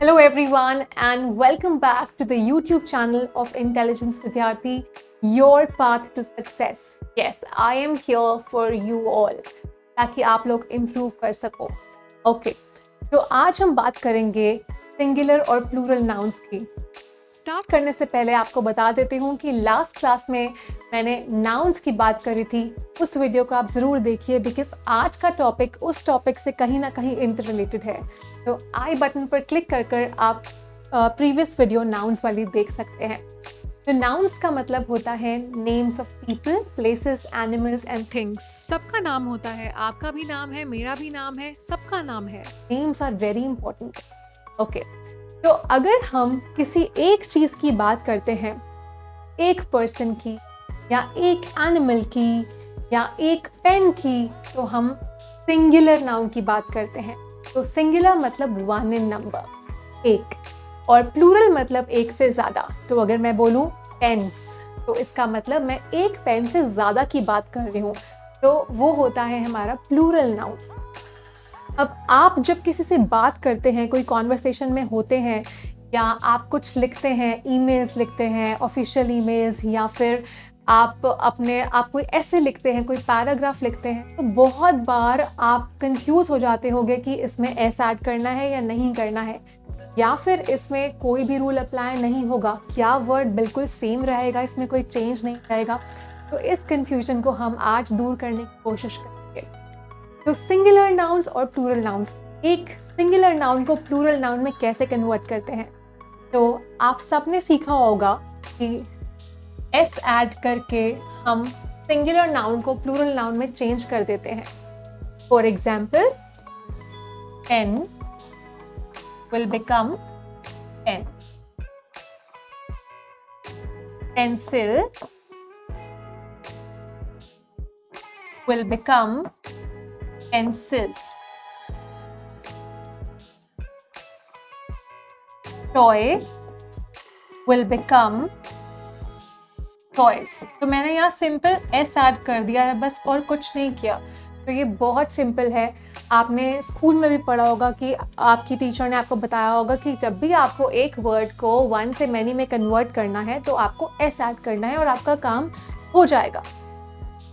Hello everyone and welcome back to the YouTube channel of Intelligence Vidyarthi, your path to success. Yes, I am here for you all ताकि आप लोग improve कर सको. Okay, तो आज हम बात करेंगे सिंगुलर और प्लूरल नाउन्स की. स्टार्ट करने से पहले आपको बता देती हूँ कि लास्ट क्लास में मैंने नाउन्स की बात करी थी. उस वीडियो को आप ज़रूर देखिए बिकॉज आज का टॉपिक उस टॉपिक से कहीं ना कहीं इंटर रिलेटेड है. तो आई बटन पर क्लिक कर कर आप प्रीवियस वीडियो नाउन्स वाली देख सकते हैं. तो नाउन्स का मतलब होता है names of people, places, animals and things. सबका नाम होता है, आपका भी नाम है, मेरा भी नाम है, सबका नाम है. Names are very important. Okay, तो अगर हम किसी एक चीज की बात करते हैं, एक पर्सन की या एक एनिमल की या एक पेन की, तो हम सिंगुलर नाउन की बात करते हैं. तो सिंगुलर मतलब वन इन नंबर, एक, और प्लूरल मतलब एक से ज्यादा. तो अगर मैं बोलूं पेन्स, तो इसका मतलब मैं एक पेन से ज्यादा की बात कर रही हूँ, तो वो होता है हमारा प्लूरल नाउन. अब आप जब किसी से बात करते हैं, कोई कॉन्वर्सेशन में होते हैं, या आप कुछ लिखते हैं, ईमेल्स लिखते हैं, ऑफिशियल ईमेल्स, या फिर आप कोई ऐसे लिखते हैं, कोई पैराग्राफ लिखते हैं, तो बहुत बार आप कंफ्यूज हो जाते होंगे कि इसमें एस ऐड करना है या नहीं करना है, या फिर इसमें कोई भी रूल अप्लाई नहीं होगा, क्या वर्ड बिल्कुल सेम रहेगा, इसमें कोई चेंज नहीं रहेगा. तो इस कंफ्यूजन को हम आज दूर करने की कोशिश करेंगे. तो सिंगुलर नाउन्स और प्लूरल नाउन्स, एक सिंगुलर नाउन को प्लूरल नाउन में कैसे कन्वर्ट करते हैं. तो आप सबने सीखा होगा कि एस ऐड करके हम सिंगुलर नाउन को प्लूरल नाउन में चेंज कर देते हैं. For example, pen will become pen. Pencil will become pencils. Toy will become toys. तो मैंने यहाँ सिंपल एस ऐड कर दिया है बस, और कुछ नहीं किया. तो ये बहुत सिंपल है. आपने स्कूल में भी पढ़ा होगा कि आपकी टीचर ने आपको बताया होगा कि जब भी आपको एक वर्ड को वन से मैनी में कन्वर्ट करना है तो आपको एस ऐड करना है और आपका काम हो जाएगा.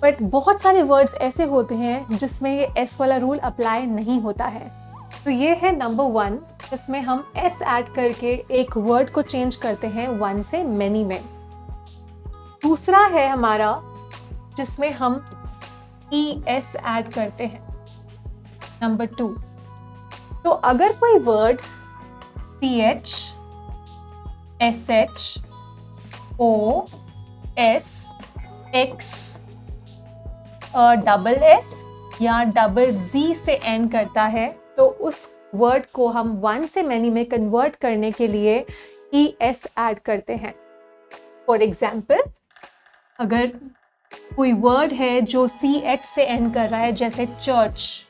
बट बहुत सारे वर्ड्स ऐसे होते हैं जिसमें ये एस वाला रूल अप्लाई नहीं होता है. तो ये है नंबर वन, जिसमें हम एस ऐड करके एक वर्ड को चेंज करते हैं वन से मैनी में. दूसरा है हमारा जिसमें हम ई एस ऐड करते हैं, नंबर टू. तो अगर कोई word C H, S H, O, S, X, double S या डबल जी से एंड करता है, तो उस वर्ड को हम वन से मैनी में कन्वर्ट करने के लिए ई एस ऐड करते हैं. फॉर एग्जाम्पल, अगर कोई वर्ड है जो सी एच से एंड कर रहा है, जैसे चर्च,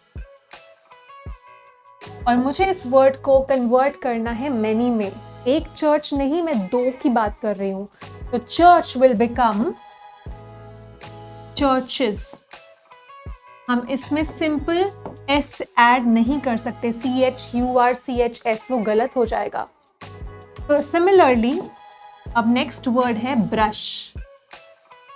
और मुझे इस वर्ड को कन्वर्ट करना है मैनी में, एक चर्च नहीं, मैं दो की बात कर रही हूं, तो चर्च विल बिकम चर्चेस. हम इसमें सिंपल एस ऐड नहीं कर सकते, C H U R C H S, वो गलत हो जाएगा. तो सिमिलरली अब नेक्स्ट वर्ड है ब्रश.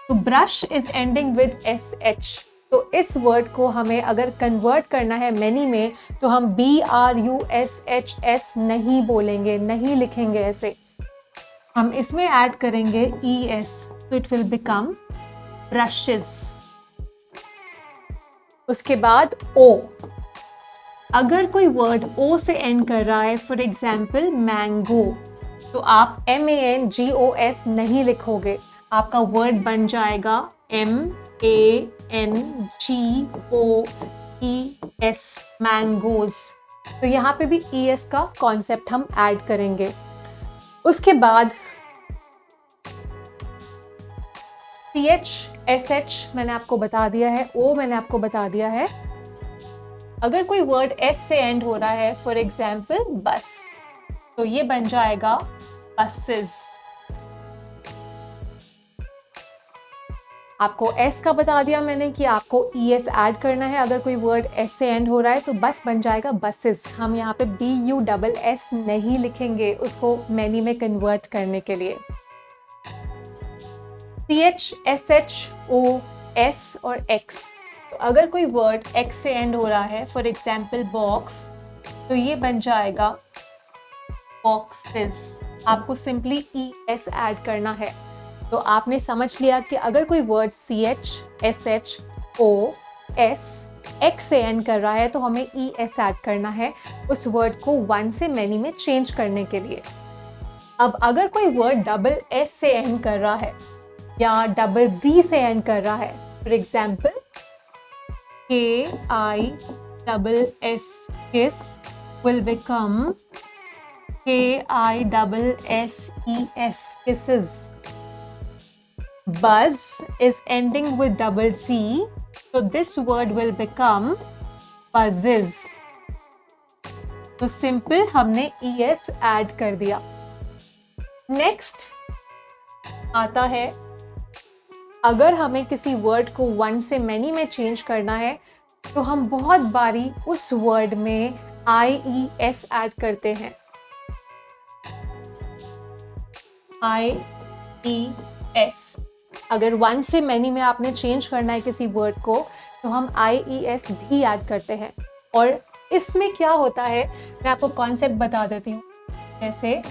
तो brush is ending with S H. तो इस वर्ड को हमें अगर कन्वर्ट करना है मैनी में, तो हम B R U S H S नहीं बोलेंगे, नहीं लिखेंगे ऐसे. हम इसमें ऐड करेंगे ई एस, तो इट विल बिकम ब्रशेस. उसके बाद ओ. अगर कोई वर्ड ओ से एंड कर रहा है, फॉर एग्जाम्पल मैंगो, तो आप MANGOS नहीं लिखोगे, आपका वर्ड बन जाएगा MANGOES, मैंगोज. तो यहाँ पे भी ES का कॉन्सेप्ट हम ऐड करेंगे. उसके बाद CH, SH मैंने आपको बता दिया है, O मैंने आपको बता दिया है. अगर कोई वर्ड S से एंड हो रहा है, फॉर एग्जाम्पल बस, तो ये बन जाएगा बसेस. आपको एस का बता दिया मैंने कि आपको ई एस ऐड करना है। अगर कोई वर्ड एस से एंड हो रहा है तो बस बन जाएगा बसेस। हम यहाँ पे BUSS नहीं लिखेंगे उसको मैनी में कन्वर्ट करने के लिए। CH, SH, OS और X। तो अगर कोई वर्ड X से एंड हो रहा है, फॉर एग्जाम्पल बॉक्स, तो ये बन जाएगा बॉक्सेस। आपको सिंपली ES ऐड करना है। तो आपने समझ लिया कि अगर कोई word CH, SH, OS, X से एंड कर रहा है तो हमें ES ऐड करना है उस वर्ड को वन से मैनी में चेंज करने के लिए। अब अगर कोई वर्ड डबल S से एंड कर रहा है या डबल Z से एंड कर रहा है, for example KISS, kiss will become KISSES, kisses. Buzz is ending with double Z, so this word will become buzzes. तो सिंपल हमने ES ऐड कर दिया। नेक्स्ट आता है, अगर हमें किसी वर्ड को वन से मैनी में चेंज करना है तो हम बहुत बारी उस वर्ड में IES ऐड करते हैं। IES, अगर वन से मैनी में आपने चेंज करना है किसी वर्ड को तो हम IES भी ऐड करते हैं। और इसमें क्या होता है मैं आपको कॉन्सेप्ट बता देती हूँ। जैसे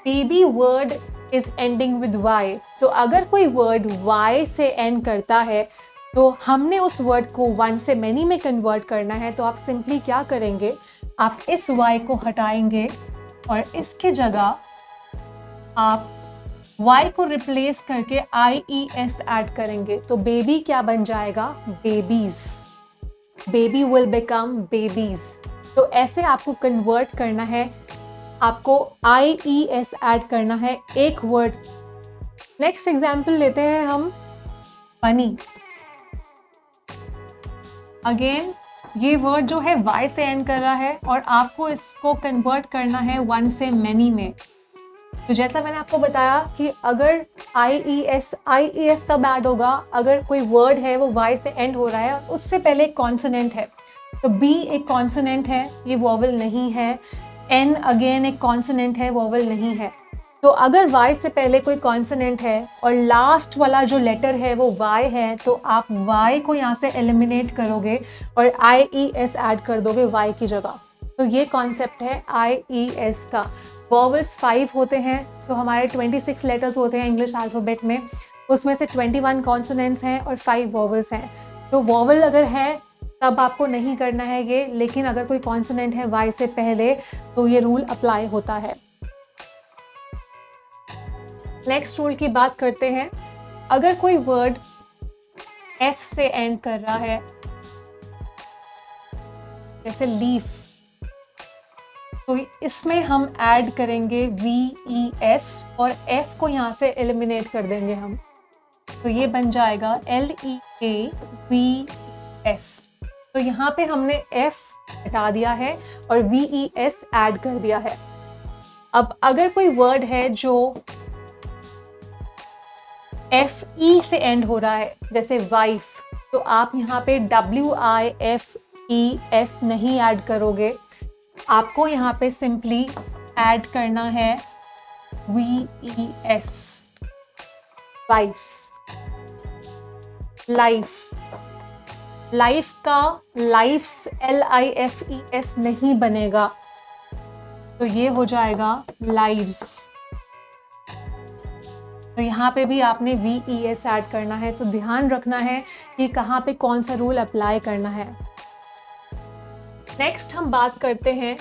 baby word is ending with Y, तो अगर कोई वर्ड Y से एंड करता है तो हमने उस वर्ड को वन से मैनी में कन्वर्ट करना है। तो आप सिंपली क्या करेंगे, आप इस Y को हटाएंगे और इसके जगह आप Y को रिप्लेस करके IES ऐड करेंगे। तो बेबी क्या बन जाएगा, babies. Baby will become babies. तो ऐसे आपको कन्वर्ट करना है, आपको IES ऐड करना है एक वर्ड। नेक्स्ट एग्जाम्पल लेते हैं हम, फनी। अगेन ये वर्ड जो है Y से एंड कर रहा है और आपको इसको कन्वर्ट करना है वन से मैनी में। तो जैसा मैंने आपको बताया कि अगर IES तब ऐड होगा अगर कोई वर्ड है वो Y से एंड हो रहा है और उससे पहले एक कॉन्सोनेंट है। तो B एक कॉन्सोनेंट है, ये वोवेल नहीं है। N अगेन एक कॉन्सोनेंट है, वोवेल नहीं है। तो अगर Y से पहले कोई कॉन्सोनेंट है और लास्ट वाला जो लेटर है वो Y है तो आप Y को यहाँ से एलिमिनेट करोगे और IES ऐड कर दोगे Y की जगह। तो ये कॉन्सेप्ट है IES का। वोवेल्स 5 होते हैं, सो हमारे 26 लेटर्स होते हैं इंग्लिश अल्फ़ाबेट में, उसमें से 21 कॉन्सोनेंट्स हैं और 5 वोवेल्स हैं। तो वोवेल अगर है तब आपको नहीं करना है ये, लेकिन अगर कोई कॉन्सोनेंट है Y से पहले तो ये रूल अप्लाई होता है। नेक्स्ट रूल की बात करते हैं, अगर कोई वर्ड F से एंड कर रहा है, जैसे लीफ, तो इसमें हम ऐड करेंगे VES और F को यहाँ से एलिमिनेट कर देंगे हम। तो ये बन जाएगा LEAVS। तो यहाँ पे हमने F हटा दिया है और VES ऐड कर दिया है। अब अगर कोई वर्ड है जो FE से एंड हो रहा है, जैसे वाइफ, तो आप यहाँ पे WIFES नहीं ऐड करोगे, आपको यहाँ पे सिंपली ऐड करना है VES, वाइफ्स। लाइफ, लाइफ का लाइफ्स LIFES नहीं बनेगा, तो ये हो जाएगा लाइव्स। तो यहाँ पे भी आपने VES ऐड करना है। तो ध्यान रखना है कि कहाँ पे कौन सा रूल अप्लाई करना है। नेक्स्ट हम बात करते हैं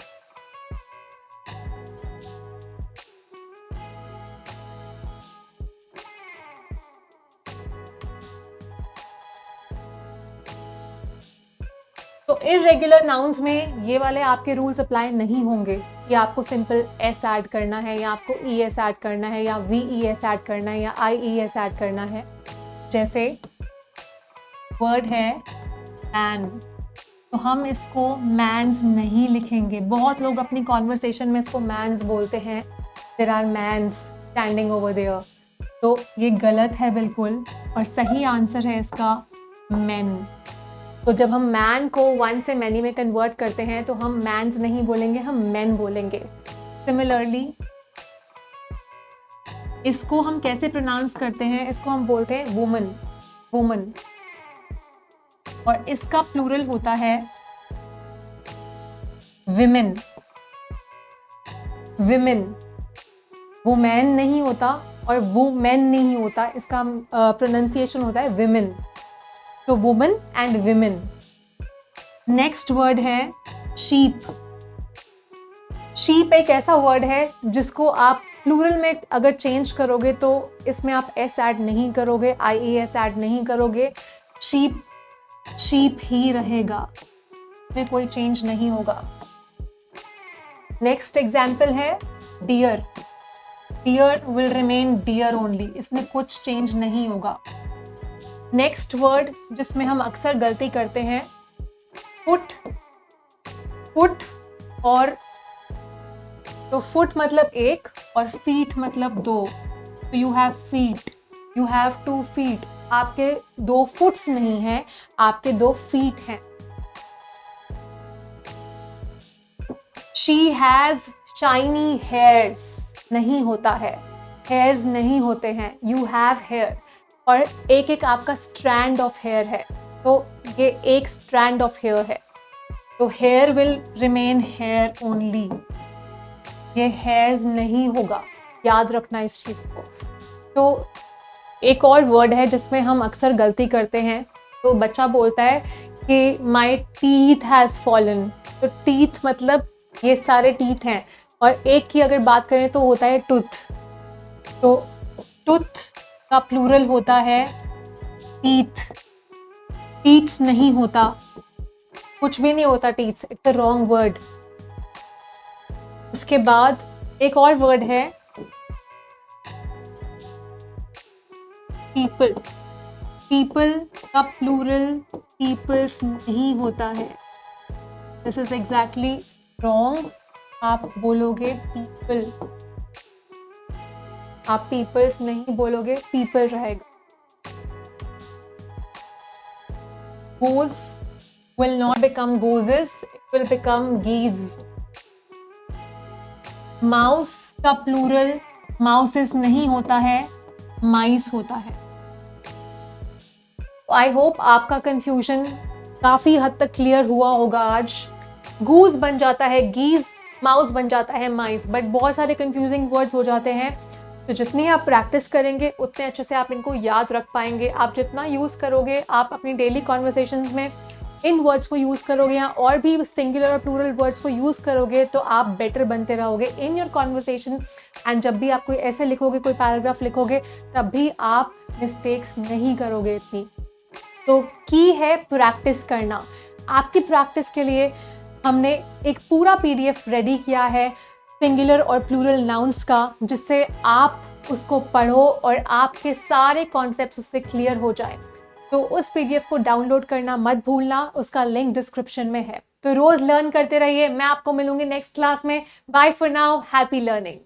तो इर्रेगुलर नाउन्स में ये वाले आपके रूल्स अप्लाई नहीं होंगे कि आपको सिंपल S ऐड करना है या आपको ES ऐड करना है या VES ऐड करना है या IES ऐड करना है। जैसे वर्ड है मैन, तो हम इसको मैन्स नहीं लिखेंगे। बहुत लोग अपनी कॉन्वर्सेशन में इसको मैन्स बोलते हैं, there are mans standing over there. तो ये गलत है बिल्कुल, और सही आंसर है इसका men। तो जब हम मैन को वन से मैनी में कन्वर्ट करते हैं तो हम मैंस नहीं बोलेंगे, हम मेन बोलेंगे। सिमिलरली इसको हम कैसे प्रोनाउंस करते हैं, इसको हम बोलते हैं वुमन, वुमन, और इसका प्लूरल होता है विमेन, विमेन। वुमेन नहीं होता और वुमेन नहीं होता, इसका प्रोनाउंसिएशन होता है विमेन। तो woman and women. Next word है शीप। शीप एक ऐसा वर्ड है जिसको आप प्लूरल में अगर चेंज करोगे तो इसमें आप एस ऐड नहीं करोगे, IES ऐड नहीं करोगे, शीप शीप ही रहेगा, इसमें कोई चेंज नहीं होगा। नेक्स्ट एग्जाम्पल है deer. Deer will remain deer only, इसमें कुछ चेंज नहीं होगा। नेक्स्ट वर्ड जिसमें हम अक्सर गलती करते हैं, फुट। फुट और तो फुट मतलब एक और फीट मतलब दो, तो you have feet, you have 2 feet. आपके 2 फुट्स नहीं हैं, आपके 2 फीट हैं। शी हैज शाइनी हेयर्स नहीं होता है, हेयर्स नहीं होते हैं, यू हैव हेयर। और एक एक आपका स्ट्रैंड ऑफ हेयर है, तो ये एक स्ट्रैंड ऑफ हेयर है, तो hair will remain hair only, ये हेयर्स नहीं होगा, याद रखना इस चीज को। तो एक और वर्ड है जिसमें हम अक्सर गलती करते हैं, तो बच्चा बोलता है कि माई टीथ हैज फॉलन, तो टीथ मतलब ये सारे टीथ हैं, और एक की अगर बात करें तो होता है टूथ। तो टूथ का प्लूरल होता है टीथ, टीथ्स नहीं होता, कुछ भी नहीं होता teeths, it's a wrong word. उसके बाद एक और वर्ड है पीपल। पीपल का प्लूरल पीपल्स नहीं होता है, दिस इज एग्जैक्टली रॉन्ग। आप बोलोगे पीपल, आप पीपल्स नहीं बोलोगे, पीपल रहेगा। Goose will not become gooses, it will become geese. Mouse का प्लूरल माउसेस नहीं होता है, माइस होता है। आई होप आपका कंफ्यूजन काफी हद तक क्लियर हुआ होगा आज। गूज बन जाता है गीज, माउस बन जाता है माइस, बट बहुत सारे कंफ्यूजिंग वर्ड्स हो जाते हैं। तो जितनी आप प्रैक्टिस करेंगे उतने अच्छे से आप इनको याद रख पाएंगे। आप जितना यूज करोगे, आप अपनी डेली कॉन्वर्सेशंस में इन वर्ड्स को यूज करोगे या और भी सिंगुलर और प्लूरल वर्ड्स को यूज करोगे, तो आप बेटर बनते रहोगे इन योर कॉन्वर्सेशन। एंड जब भी आप कोई ऐसे लिखोगे, कोई पैराग्राफ लिखोगे, तब भी आप मिस्टेक्स नहीं करोगे इतनी। तो की है प्रैक्टिस करना। आपकी प्रैक्टिस के लिए हमने एक पूरा PDF रेडी किया है सिंगुलर और प्लूरल नाउन्स का, जिससे आप उसको पढ़ो और आपके सारे कॉन्सेप्ट्स उससे क्लियर हो जाए। तो उस PDF को डाउनलोड करना मत भूलना, उसका लिंक डिस्क्रिप्शन में है। तो रोज लर्न करते रहिए। मैं आपको मिलूंगी नेक्स्ट क्लास में। Bye for now, happy learning.